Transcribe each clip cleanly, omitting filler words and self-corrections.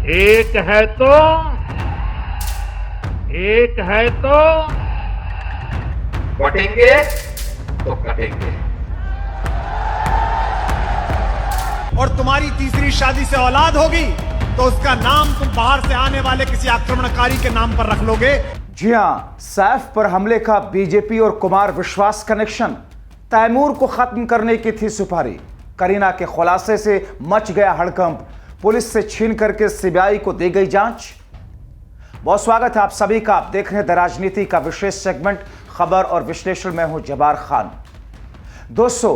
एक है तो बटेंगे तो कटेंगे। और तुम्हारी तीसरी शादी से औलाद होगी तो उसका नाम तुम बाहर से आने वाले किसी आक्रमणकारी के नाम पर रख लोगे। जी हां, सैफ पर हमले का बीजेपी और कुमार विश्वास कनेक्शन। तैमूर को खत्म करने की थी सुपारी। करीना के खुलासे से मच गया हड़कंप। पुलिस से छीन करके सीबीआई को दी गई जांच। बहुत स्वागत है आप सभी का। आप देख रहे हैं द राजनीति का विशेष सेगमेंट खबर और विश्लेषण में हूं जबार खान। दोस्तों,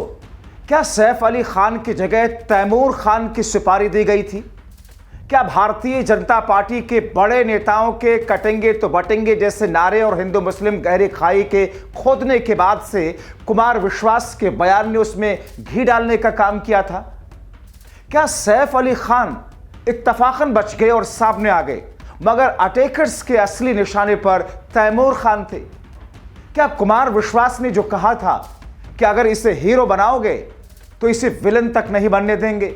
क्या सैफ अली खान की जगह तैमूर खान की सुपारी दी गई थी? क्या भारतीय जनता पार्टी के बड़े नेताओं के कटेंगे तो बटेंगे जैसे नारे और हिंदू मुस्लिम गहरी खाई के खोदने के बाद से कुमार विश्वास के बयान ने उसमें घी डालने का काम किया था? क्या सैफ अली खान इत्तफाकन बच गए और सामने आ गए, मगर अटैकर्स के असली निशाने पर तैमूर खान थे? क्या कुमार विश्वास ने जो कहा था कि अगर इसे हीरो बनाओगे तो इसे विलन तक नहीं बनने देंगे,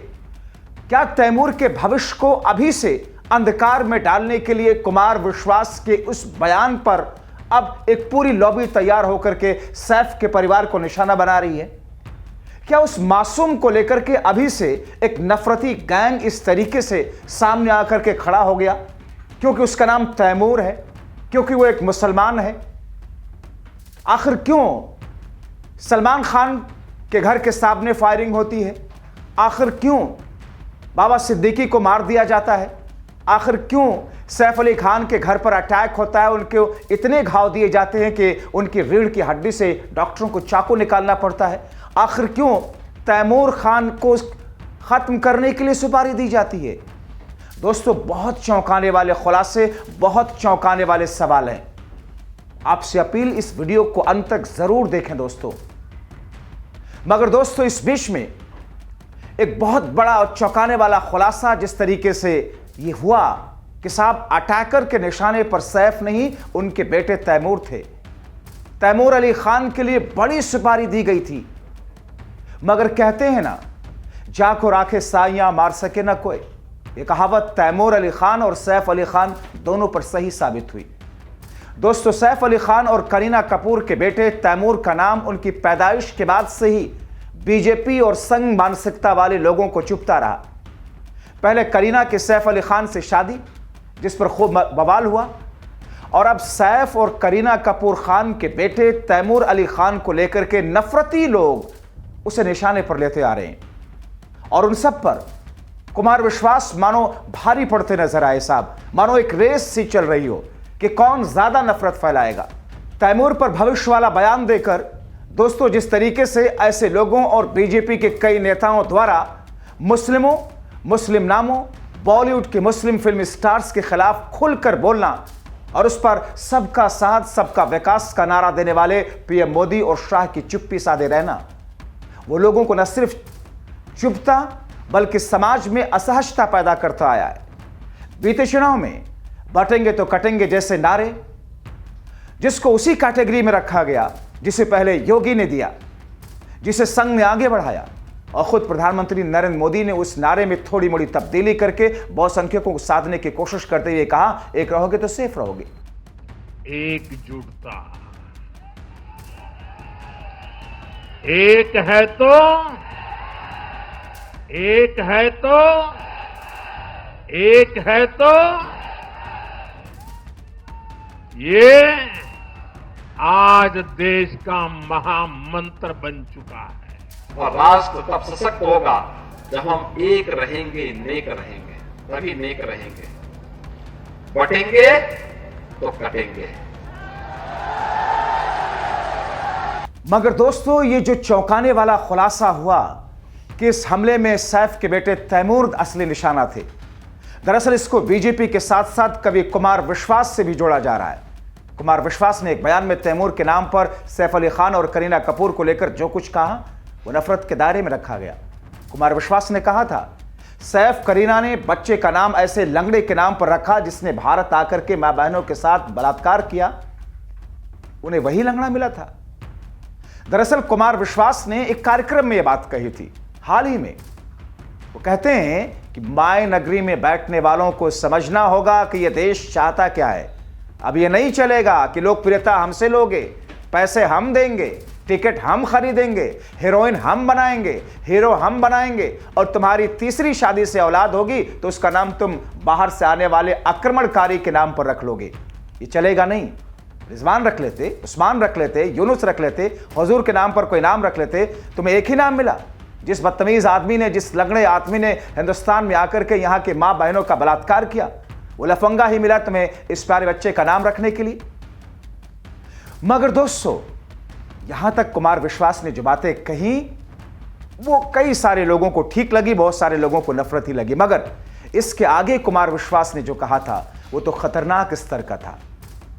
क्या तैमूर के भविष्य को अभी से अंधकार में डालने के लिए कुमार विश्वास के उस बयान पर अब एक पूरी लॉबी तैयार होकर के सैफ के परिवार को निशाना बना रही है? क्या उस मासूम को लेकर के अभी से एक नफरती गैंग इस तरीके से सामने आकर के खड़ा हो गया क्योंकि उसका नाम तैमूर है, क्योंकि वो एक मुसलमान है? आखिर क्यों सलमान खान के घर के सामने फायरिंग होती है? आखिर क्यों बाबा सिद्दीकी को मार दिया जाता है? आखिर क्यों सैफ अली खान के घर पर अटैक होता है, उनको इतने घाव दिए जाते हैं कि उनकी रीढ़ की हड्डी से डॉक्टरों को चाकू निकालना पड़ता है? आखिर क्यों तैमूर खान को खत्म करने के लिए सुपारी दी जाती है? दोस्तों, बहुत चौंकाने वाले खुलासे, बहुत चौंकाने वाले सवाल हैं। आपसे अपील, इस वीडियो को अंत तक जरूर देखें दोस्तों। मगर दोस्तों, इस बीच में एक बहुत बड़ा और चौंकाने वाला खुलासा जिस तरीके से यह हुआ कि साहब अटैकर के निशाने पर सैफ नहीं, उनके बेटे तैमूर थे। तैमूर अली खान के लिए बड़ी सुपारी दी गई थी, मगर कहते हैं ना, जाको राखे साइयां मार सके ना कोई। यह कहावत तैमूर अली खान और सैफ अली खान दोनों पर सही साबित हुई। दोस्तों, सैफ अली खान और करीना कपूर के बेटे तैमूर का नाम उनकी पैदाइश के बाद से ही बीजेपी और संघ मानसिकता वाले लोगों को चुभता रहा। पहले करीना के सैफ अली खान से शादी, जिस पर खूब बवाल हुआ, और अब सैफ और करीना कपूर खान के बेटे तैमूर अली खान को लेकर के नफरती लोग उसे निशाने पर लेते आ रहे हैं। और उन सब पर कुमार विश्वास मानो भारी पड़ते नजर आए साहब, मानो एक रेस सी चल रही हो कि कौन ज्यादा नफरत फैलाएगा। तैमूर पर भविष्य वाला बयान देकर दोस्तों, जिस तरीके से ऐसे लोगों और बीजेपी के कई नेताओं द्वारा मुस्लिमों, मुस्लिम नामों, बॉलीवुड के मुस्लिम फिल्म स्टार्स के खिलाफ खुलकर बोलना और उस पर सबका साथ सबका विकास का नारा देने वाले पीएम मोदी और शाह की चुप्पी साधे रहना, वो लोगों को न सिर्फ चुभता बल्कि समाज में असहजता पैदा करता आया है। बीते चुनाव में बटेंगे तो कटेंगे जैसे नारे, जिसको उसी कैटेगरी में रखा गया जिसे पहले योगी ने दिया, जिसे संघ ने आगे बढ़ाया, और खुद प्रधानमंत्री नरेंद्र मोदी ने उस नारे में थोड़ी मोड़ी तब्दीली करके बहुसंख्यकों को साधने की कोशिश करते हुए कहा, एक रहोगे तो सेफ रहोगे। एकजुटता, एक है तो ये आज देश का महामंत्र बन चुका है। और राष्ट्र तब सशक्त होगा जब हम एक रहेंगे, नेक रहेंगे, तभी नेक रहेंगे। बटेंगे तो कटेंगे। मगर दोस्तों, ये जो चौंकाने वाला खुलासा हुआ कि इस हमले में सैफ के बेटे तैमूर असली निशाना थे, दरअसल इसको बीजेपी के साथ साथ कभी कुमार विश्वास से भी जोड़ा जा रहा है। कुमार विश्वास ने एक बयान में तैमूर के नाम पर सैफ अली खान और करीना कपूर को लेकर जो कुछ कहा वो नफरत के दायरे में रखा गया। कुमार विश्वास ने कहा था, सैफ करीना ने बच्चे का नाम ऐसे लंगड़े के नाम पर रखा जिसने भारत आकर के मां बहनों के साथ बलात्कार किया, उन्हें वही लंगड़ा मिला था। दरअसल कुमार विश्वास ने एक कार्यक्रम में यह बात कही थी हाल ही में वो कहते हैं कि माय नगरी में बैठने वालों को समझना होगा कि यह देश चाहता क्या है। अब यह नहीं चलेगा कि लोकप्रियता हमसे लोगे, पैसे हम देंगे, टिकट हम खरीदेंगे, हीरोइन हम बनाएंगे, हीरो हम बनाएंगे और तुम्हारी तीसरी शादी से औलाद होगी तो उसका नाम तुम बाहर से आने वाले आक्रमणकारी के नाम पर रख लोगे। ये चलेगा नहीं। रिजवान रख लेते, उस्मान रख लेते, यूनुस रख लेते, हुजूर के नाम पर कोई नाम रख लेते, तुम्हें एक ही नाम मिला। जिस बदतमीज आदमी ने, जिस लंगड़े आदमी ने हिंदुस्तान में आकर के यहाँ के माँ बहनों का बलात्कार किया, वो लफंगा ही मिला तुम्हें इस प्यारे बच्चे का नाम रखने के लिए। मगर दोस्तों, यहां तक कुमार विश्वास ने जो बातें कही वो कई सारे लोगों को ठीक लगी, बहुत सारे लोगों को नफरत ही लगी। मगर इसके आगे कुमार विश्वास ने जो कहा था वो तो खतरनाक स्तर का था।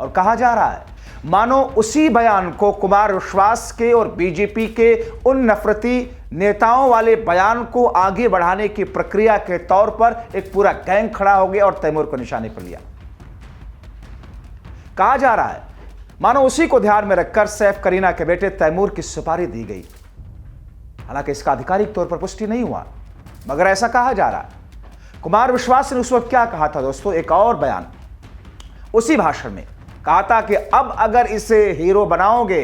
और कहा जा रहा है मानो उसी बयान को, कुमार विश्वास के और बीजेपी के उन नफरती नेताओं वाले बयान को आगे बढ़ाने की प्रक्रिया के तौर पर एक पूरा गैंग खड़ा हो गया और तैमूर को निशाने पर लिया। कहा जा रहा है मानो उसी को ध्यान में रखकर सैफ करीना के बेटे तैमूर की सुपारी दी गई। हालांकि इसका आधिकारिक तौर पर पुष्टि नहीं हुआ, मगर ऐसा कहा जा रहा है। कुमार विश्वास ने उस वक्त क्या कहा था दोस्तों, एक और बयान उसी भाषण में कहा था कि अब अगर इसे हीरो बनाओगे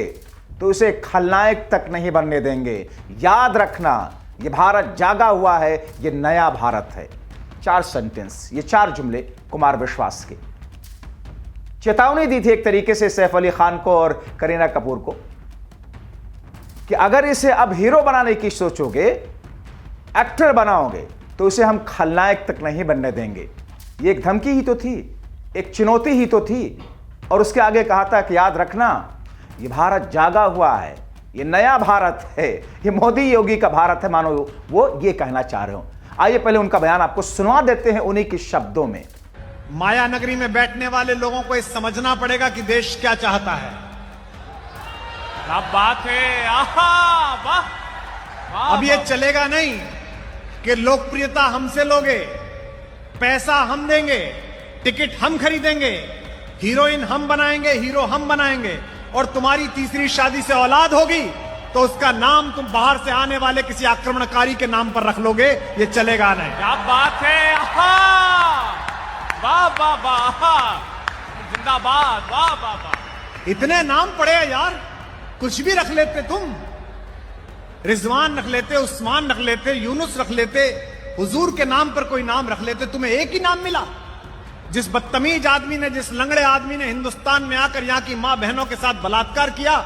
तो इसे खलनायक तक नहीं बनने देंगे। याद रखना, यह भारत जागा हुआ है, यह नया भारत है। 4 सेंटेंस, ये 4 जुमले कुमार विश्वास के। चेतावनी दी थी एक तरीके से सैफ अली खान को और करीना कपूर को कि अगर इसे अब हीरो बनाने की सोचोगे, एक्टर बनाओगे, तो इसे हम खलनायक तक नहीं बनने देंगे। ये एक धमकी ही तो थी, एक चुनौती ही तो थी। और उसके आगे कहा था कि याद रखना, ये भारत जागा हुआ है, ये नया भारत है, ये मोदी योगी का भारत है, मानो वो ये कहना चाह रहे हो। आइए पहले उनका बयान आपको सुनवा देते हैं उन्हीं के शब्दों में। माया नगरी में बैठने वाले लोगों को ये समझना पड़ेगा कि देश क्या चाहता है। क्या बात है, आहा, वाह। अब ये चलेगा नहीं कि लोकप्रियता हमसे लोगे, पैसा हम देंगे, टिकट हम खरीदेंगे, हीरोइन हम बनाएंगे, हीरो हम बनाएंगे और तुम्हारी तीसरी शादी से औलाद होगी तो उसका नाम तुम बाहर से आने वाले किसी आक्रमणकारी के नाम पर रख लोगे। ये चलेगा नहीं। क्या बात है, आहा, वाह वाह वाह, जिंदाबाद, वाह वाह वाह। इतने नाम पड़े हैं यार, कुछ भी रख लेते तुम। रिजवान रख लेते, उस्मान रख लेते, यूनुस रख लेते, हुजूर के नाम पर कोई नाम रख लेते, तुम्हें एक ही नाम मिला। जिस बदतमीज आदमी ने, जिस लंगड़े आदमी ने हिंदुस्तान में आकर यहां की मां बहनों के साथ बलात्कार किया,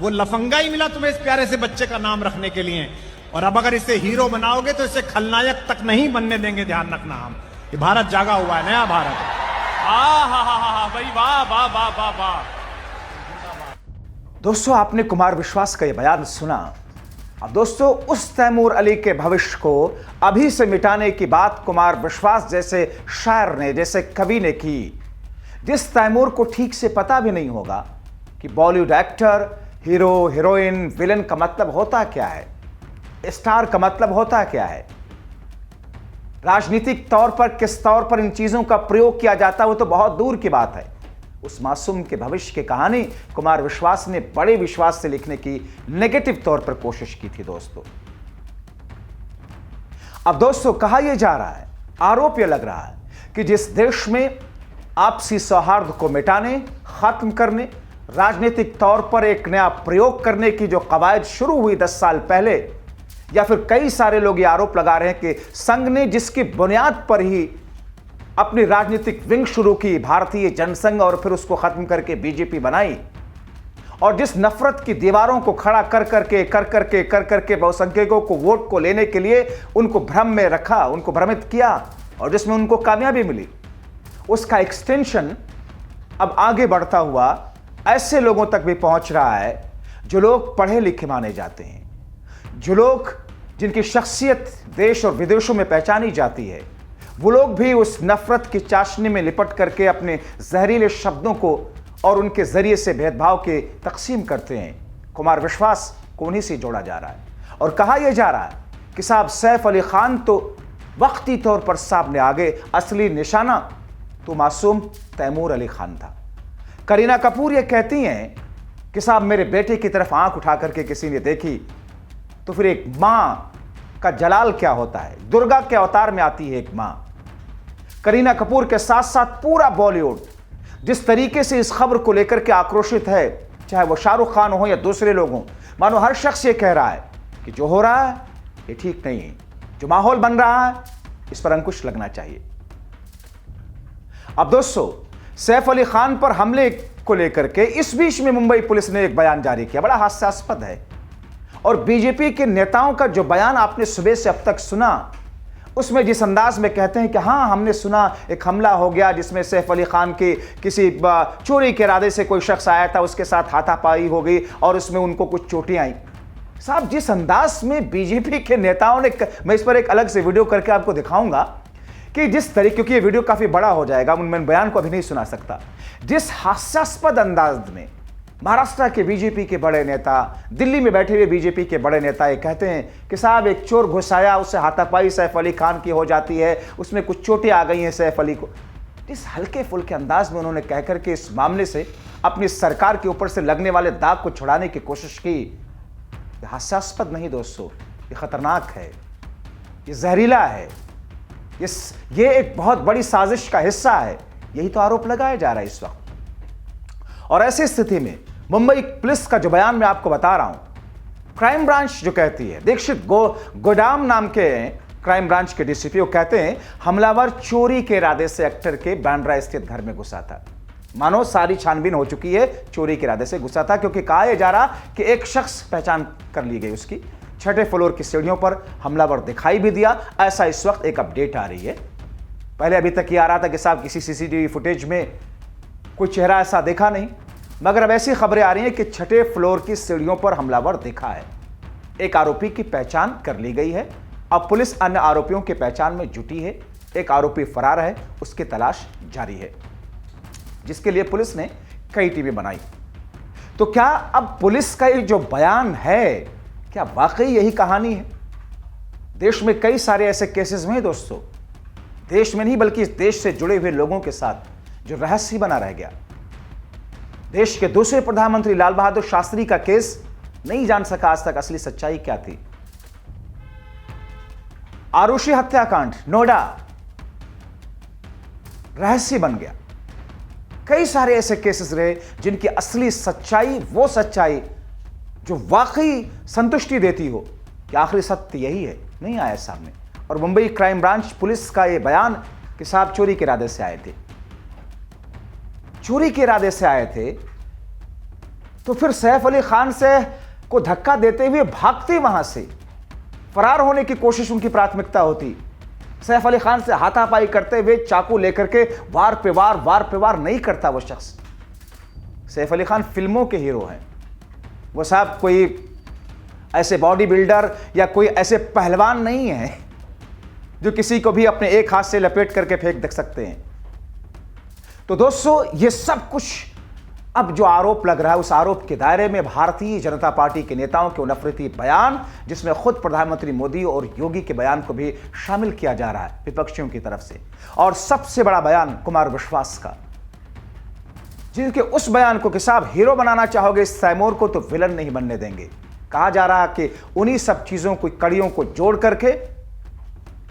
वो लफंगा ही मिला तुम्हें इस प्यारे से बच्चे का नाम रखने के लिए। और अब अगर इसे हीरो बनाओगे तो इसे खलनायक तक नहीं बनने देंगे। ध्यान रखना, हम ये भारत जागा हुआ है, नया भारत है। भाई वाह वाह वाह वाह वाह। दोस्तों, आपने कुमार विश्वास का यह बयान सुना। अब दोस्तों, उस तैमूर अली के भविष्य को अभी से मिटाने की बात कुमार विश्वास जैसे शायर ने, जैसे कवि ने की, जिस तैमूर को ठीक से पता भी नहीं होगा कि Bollywood actor, hero, heroine, villain का मतलब होता क्या है, स्टार का मतलब होता क्या है, राजनीतिक तौर पर किस तौर पर इन चीजों का प्रयोग किया जाता है, वो तो बहुत दूर की बात है। उस मासूम के भविष्य की कहानी कुमार विश्वास ने बड़े विश्वास से लिखने की नेगेटिव तौर पर कोशिश की थी दोस्तों। अब दोस्तों, कहा यह जा रहा है, आरोप यह लग रहा है कि जिस देश में आपसी सौहार्द को मिटाने, खत्म करने, राजनीतिक तौर पर एक नया प्रयोग करने की जो कवायद शुरू हुई 10 साल पहले, या फिर कई सारे लोग ये आरोप लगा रहे हैं कि संघ ने जिसकी बुनियाद पर ही अपनी राजनीतिक विंग शुरू की, भारतीय जनसंघ, और फिर उसको खत्म करके बीजेपी बनाई, और जिस नफरत की दीवारों को खड़ा कर करके बहुसंख्यकों को वोट को लेने के लिए उनको भ्रम में रखा, उनको भ्रमित किया, और जिसमें उनको कामयाबी मिली, उसका एक्सटेंशन अब आगे बढ़ता हुआ ऐसे लोगों तक भी पहुंच रहा है जो लोग पढ़े लिखे माने जाते हैं, जो लोग जिनकी शख्सियत देश और विदेशों में पहचानी जाती है, वो लोग भी उस नफरत की चाशनी में लिपट करके अपने जहरीले शब्दों को और उनके जरिए से भेदभाव के तकसीम करते हैं। कुमार विश्वास को उन्हीं से जोड़ा जा रहा है और कहा यह जा रहा है कि साहब सैफ अली खान तो वक्ती तौर पर सामने आ गए, असली निशाना तो मासूम तैमूर अली खान था। करीना कपूर ये कहती हैं कि साहब मेरे बेटे की तरफ आंख उठा करके किसी ने देखी तो फिर एक मां का जलाल क्या होता है। दुर्गा के अवतार में आती है एक मां। करीना कपूर के साथ साथ पूरा बॉलीवुड जिस तरीके से इस खबर को लेकर के आक्रोशित है, चाहे वो शाहरुख खान हो या दूसरे लोग हों, मानो हर शख्स ये कह रहा है कि जो हो रहा है ये ठीक नहीं है, जो माहौल बन रहा है इस पर अंकुश लगना चाहिए। अब दोस्तों, सैफ अली खान पर हमले को लेकर के इस बीच में मुंबई पुलिस ने एक बयान जारी किया, बड़ा हास्यास्पद है। और बीजेपी के नेताओं का जो बयान आपने सुबह से अब तक सुना, उसमें जिस अंदाज में कहते हैं कि हाँ हमने सुना एक हमला हो गया जिसमें सैफ अली खान की किसी चोरी के इरादे से कोई शख्स आया था, उसके साथ हाथापाई हो गई और उसमें उनको कुछ चोटें आई। साहब, जिस अंदाज में बीजेपी के नेताओं ने, मैं इस पर एक अलग से वीडियो करके आपको दिखाऊंगा कि जिस तरीके, क्योंकि ये वीडियो काफी बड़ा हो जाएगा, मैं बयान को अभी नहीं सुना सकता, जिस हास्यास्पद अंदाज में महाराष्ट्र के बीजेपी के बड़े नेता, दिल्ली में बैठे हुए बीजेपी के बड़े नेता ये कहते हैं कि साहब एक चोर घुस आया, उससे हाथापाई सैफ अली खान की हो जाती है, उसमें कुछ चोटें आ गई हैं सैफ अली को। इस हल्के फुल्के अंदाज में उन्होंने कहकर के इस मामले से अपनी सरकार के ऊपर से लगने वाले दाग को छुड़ाने की कोशिश की। हास्यास्पद नहीं दोस्तों, ये खतरनाक है, ये जहरीला है, ये एक बहुत बड़ी साजिश का हिस्सा है। यही तो आरोप लगाया जा रहा है इस वक्त। और ऐसी स्थिति में मुंबई पुलिस का जो बयान मैं आपको बता रहा हूं, क्राइम ब्रांच जो कहती है, दीक्षित गोडाम नाम के क्राइम ब्रांच के डीसीपी वो कहते हैं हमलावर चोरी के इरादे से एक्टर के बांद्रा स्थित घर में घुसा था। मानो सारी छानबीन हो चुकी है, चोरी के इरादे से घुसा था, क्योंकि कहा यह जा रहा कि एक शख्स पहचान कर ली गई उसकी, 6ठे फ्लोर की सीढ़ियों पर हमलावर दिखाई भी दिया। ऐसा इस वक्त एक अपडेट आ रही है। पहले अभी तक ये आ रहा था कि साहब किसी सीसीटीवी फुटेज में कोई चेहरा ऐसा देखा नहीं, मगर अब ऐसी खबरें आ रही हैं कि 6ठे फ्लोर की सीढ़ियों पर हमलावर दिखा है। एक आरोपी की पहचान कर ली गई है। अब पुलिस अन्य आरोपियों की पहचान में जुटी है। एक आरोपी फरार है, उसकी तलाश जारी है, जिसके लिए पुलिस ने कई टीमें बनाई। तो क्या अब पुलिस का ये जो बयान है, क्या वाकई यही कहानी है? देश में कई सारे ऐसे केसेस हुए दोस्तों, देश में नहीं बल्कि इस देश से जुड़े हुए लोगों के साथ जो रहस्य बना रह गया। देश के दूसरे प्रधानमंत्री लाल बहादुर शास्त्री का केस नहीं जान सका आज तक असली सच्चाई क्या थी। आरुषि हत्याकांड नोएडा रहस्य बन गया। कई सारे ऐसे केसेस रहे जिनकी असली सच्चाई, वो सच्चाई जो वाकई संतुष्टि देती हो कि आखिरी सत्य यही है, नहीं आया सामने। और मुंबई क्राइम ब्रांच पुलिस का यह बयान कि साहब चोरी के इरादे से आए थे, चोरी के इरादे से आए थे, तो फिर सैफ अली खान से को धक्का देते हुए भागते वहां से फरार होने की कोशिश उनकी प्राथमिकता होती। सैफ अली खान से हाथापाई करते हुए चाकू लेकर के वार पे वार नहीं करता वो शख्स। सैफ अली खान फिल्मों के हीरो हैं। वो साहब कोई ऐसे बॉडी बिल्डर या कोई ऐसे पहलवान नहीं है जो किसी को भी अपने एक हाथ से लपेट करके फेंक देख सकते हैं। तो दोस्तों, ये सब कुछ अब जो आरोप लग रहा है, उस आरोप के दायरे में भारतीय जनता पार्टी के नेताओं के नफरती बयान, जिसमें खुद प्रधानमंत्री मोदी और योगी के बयान को भी शामिल किया जा रहा है विपक्षियों की तरफ से। और सबसे बड़ा बयान कुमार विश्वास का, जिनके उस बयान को कि साहब हीरो बनाना चाहोगे इस तैमूर को तो विलन नहीं बनने देंगे। कहा जा रहा है कि उन्हीं सब चीजों को, कड़ियों को जोड़ करके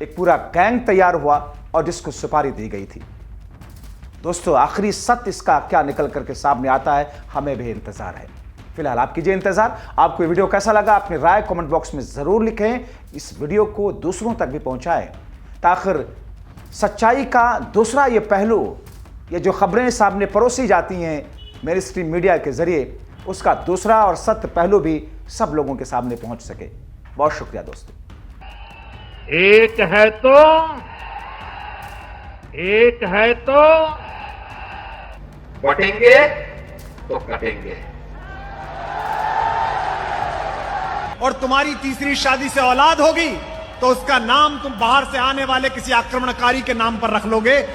एक पूरा गैंग तैयार हुआ और जिसको सुपारी दी गई थी। दोस्तों, आखिरी सत्य इसका क्या निकल करके सामने आता है, हमें भी इंतजार है। फिलहाल आप कीजिए इंतजार। आपको वीडियो कैसा लगा अपनी राय कमेंट बॉक्स में जरूर लिखें। इस वीडियो को दूसरों तक भी पहुंचाएं ताकि सच्चाई का दूसरा ये पहलू, ये जो खबरें सामने परोसी जाती हैं मेरी स्ट्रीम मीडिया के जरिए, उसका दूसरा और सत्य पहलू भी सब लोगों के सामने पहुंच सके। बहुत शुक्रिया दोस्तों। एक है तो बटेंगे तो कटेंगे। और तुम्हारी तीसरी शादी से औलाद होगी तो उसका नाम तुम बाहर से आने वाले किसी आक्रमणकारी के नाम पर रख लोगे।